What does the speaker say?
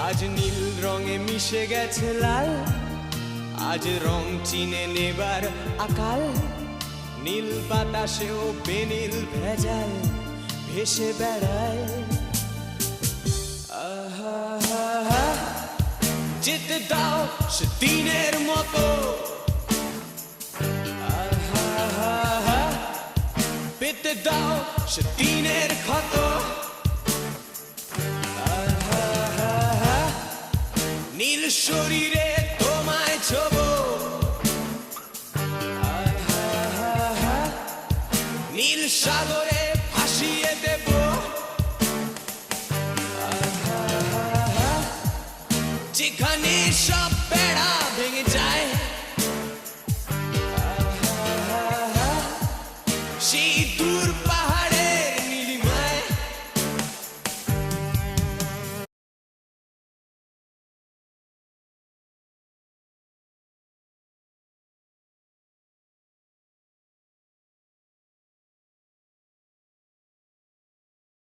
আজ নীল রঙে মিশে গেছে লাল, আজ রং চিনে নেবার আকাল। নীল বাতাসেও বেনীল ভেজাল ভেসে বেড়ায়। আহা, যেতে দাও সে দিনের মতো, আহা, পেতে দাও সে দিনের ক্ষত। আহা, নীল শরীরে তোমায় ছোবো, আহা, নীল সাগরে ভাসিয়ে দেব। যেখানে সব